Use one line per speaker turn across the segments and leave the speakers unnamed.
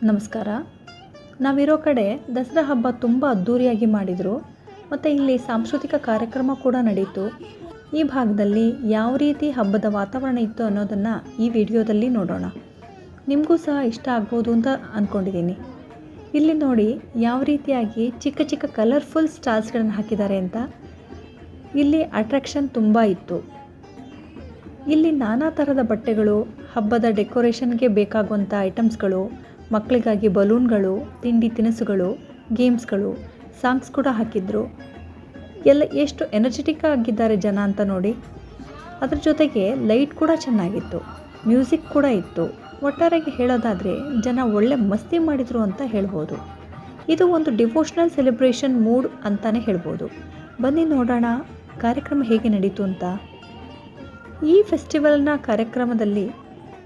ನಮಸ್ಕಾರ. ನಾವಿರೋ ಕಡೆ ದಸರಾ ಹಬ್ಬ ತುಂಬ ಅದ್ಧೂರಿಯಾಗಿ ಮಾಡಿದರು ಮತ್ತು ಇಲ್ಲಿ ಸಾಂಸ್ಕೃತಿಕ ಕಾರ್ಯಕ್ರಮ ಕೂಡ ನಡೀತು. ಈ ಭಾಗದಲ್ಲಿ ಯಾವ ರೀತಿ ಹಬ್ಬದ ವಾತಾವರಣ ಇತ್ತು ಅನ್ನೋದನ್ನು ಈ ವಿಡಿಯೋದಲ್ಲಿ ನೋಡೋಣ. ನಿಮಗೂ ಸಹ ಇಷ್ಟ ಆಗ್ಬೋದು ಅಂತ ಅಂದ್ಕೊಂಡಿದ್ದೀನಿ. ಇಲ್ಲಿ ನೋಡಿ ಯಾವ ರೀತಿಯಾಗಿ ಚಿಕ್ಕ ಚಿಕ್ಕ ಕಲರ್ಫುಲ್ ಸ್ಟಾಲ್ಸ್ಗಳನ್ನು ಹಾಕಿದ್ದಾರೆ ಅಂತ. ಇಲ್ಲಿ ಅಟ್ರಾಕ್ಷನ್ ತುಂಬ ಇತ್ತು. ಇಲ್ಲಿ ನಾನಾ ಥರದ ಬಟ್ಟೆಗಳು, ಹಬ್ಬದ ಡೆಕೋರೇಷನ್ಗೆ ಬೇಕಾಗುವಂಥ ಐಟಮ್ಸ್ಗಳು, ಮಕ್ಕಳಿಗಾಗಿ ಬಲೂನ್ಗಳು, ತಿಂಡಿ ತಿನಿಸುಗಳು, ಗೇಮ್ಸ್ಗಳು, ಸಾಂಗ್ಸ್ ಕೂಡ ಹಾಕಿದ್ರು. ಎಲ್ಲ ಎಷ್ಟು ಎನರ್ಜೆಟಿಕ್ ಆಗಿದ್ದಾರೆ ಜನ ಅಂತ ನೋಡಿ. ಅದ್ರ ಜೊತೆಗೆ ಲೈಟ್ ಕೂಡ ಚೆನ್ನಾಗಿತ್ತು, ಮ್ಯೂಸಿಕ್ ಕೂಡ ಇತ್ತು. ಒಟ್ಟಾರೆಗೆ ಹೇಳೋದಾದರೆ ಜನ ಒಳ್ಳೆ ಮಸ್ತಿ ಮಾಡಿದರು ಅಂತ ಹೇಳ್ಬೋದು. ಇದು ಒಂದು ಡಿವೋಷ್ನಲ್ ಸೆಲೆಬ್ರೇಷನ್ ಮೂಡ್ ಅಂತಲೇ ಹೇಳ್ಬೋದು. ಬನ್ನಿ ನೋಡೋಣ ಕಾರ್ಯಕ್ರಮ ಹೇಗೆ ನಡೀತು ಅಂತ. ಈ ಫೆಸ್ಟಿವಲ್ನ ಕಾರ್ಯಕ್ರಮದಲ್ಲಿ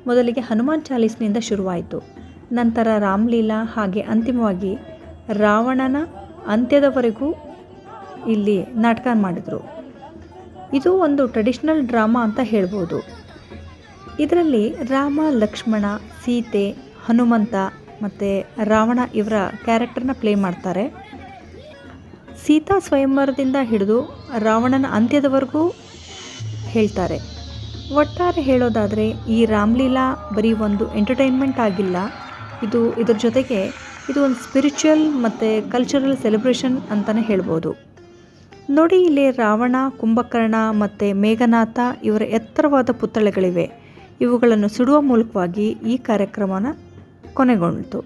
ಮೊದಲಿಗೆ ಹನುಮಾನ್ ಚಾಲೀಸ್ನಿಂದ ಶುರುವಾಯಿತು. ನಂತರ ರಾಮಲೀಲಾ, ಹಾಗೆ ಅಂತಿಮವಾಗಿ ರಾವಣನ ಅಂತ್ಯದವರೆಗೂ ಇಲ್ಲಿ ನಾಟಕ ಮಾಡಿದರು. ಇದು ಒಂದು ಟ್ರೆಡಿಷ್ನಲ್ ಡ್ರಾಮಾ ಅಂತ ಹೇಳ್ಬೋದು. ಇದರಲ್ಲಿ ರಾಮ, ಲಕ್ಷ್ಮಣ, ಸೀತೆ, ಹನುಮಂತ ಮತ್ತು ರಾವಣ ಇವರ ಕ್ಯಾರೆಕ್ಟರ್ನ ಪ್ಲೇ ಮಾಡ್ತಾರೆ. ಸೀತಾ ಸ್ವಯಂವರದಿಂದ ಹಿಡಿದು ರಾವಣನ ಅಂತ್ಯದವರೆಗೂ ಹೇಳ್ತಾರೆ. ಒಟ್ಟಾರೆ ಹೇಳೋದಾದರೆ ಈ ರಾಮಲೀಲಾ ಬರೀ ಒಂದು ಎಂಟರ್ಟೈನ್ಮೆಂಟ್ ಆಗಿಲ್ಲ, ಇದ್ರ ಜೊತೆಗೆ ಇದು ಒಂದು ಸ್ಪಿರಿಚುವಲ್ ಮತ್ತು ಕಲ್ಚರಲ್ ಸೆಲೆಬ್ರೇಷನ್ ಅಂತಲೇ ಹೇಳ್ಬೋದು. ನೋಡಿ, ಇಲ್ಲಿ ರಾವಣ, ಕುಂಭಕರ್ಣ ಮತ್ತು ಮೇಘನಾಥ ಇವರ ಎತ್ತರವಾದ ಪುತ್ಥಳಿಗಳಿವೆ. ಇವುಗಳನ್ನು ಸುಡುವ ಮೂಲಕವಾಗಿ ಈ ಕಾರ್ಯಕ್ರಮನ ಕೊನೆಗೊಂಡಿತು.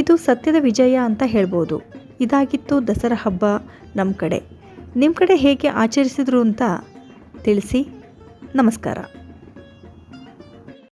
ಇದು ಸತ್ಯದ ವಿಜಯ ಅಂತ ಹೇಳ್ಬೋದು. ಇದಾಗಿತ್ತು ದಸರಾ ಹಬ್ಬ ನಮ್ಮ ಕಡೆ. ನಿಮ್ಮ ಕಡೆ ಹೇಗೆ ಆಚರಿಸಿದ್ರು ಅಂತ ತಿಳಿಸಿ. ನಮಸ್ಕಾರ.